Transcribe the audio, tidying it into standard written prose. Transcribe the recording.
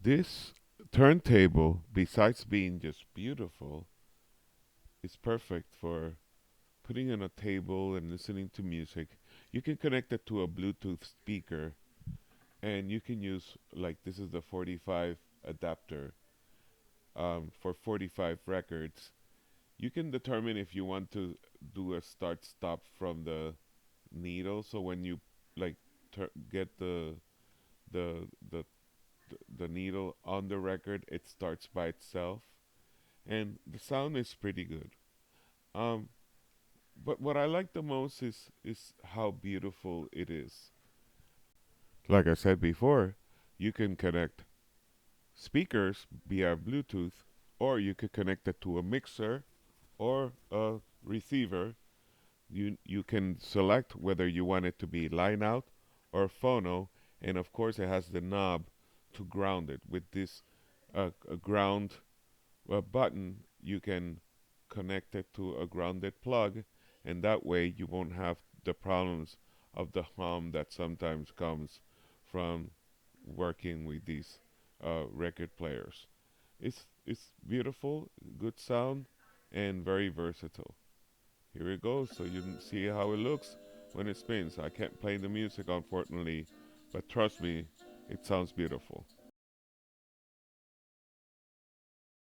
This turntable, besides being just beautiful, is perfect for putting on a table and listening to music. You can connect it to a Bluetooth speaker, and you can use, like, this is the 45 adapter for 45 records. You can determine if you want to do a start stop from the needle. So when you like get the the the needle on the record, it starts by itself, and the sound is pretty good. Um, but what I like the most is how beautiful it is. Like I said before, you can connect speakers via Bluetooth, or you could connect it to a mixer or a receiver. You can select whether you want it to be line out or phono, and of course it has the knob to ground it. With this a ground button, you can connect it to a grounded plug, and that way you won't have the problems of the hum that sometimes comes from working with these record players. It's beautiful, good sound, and very versatile. Here it goes, so you can see how it looks when it spins. I can't play the music, unfortunately, but trust me, it sounds beautiful.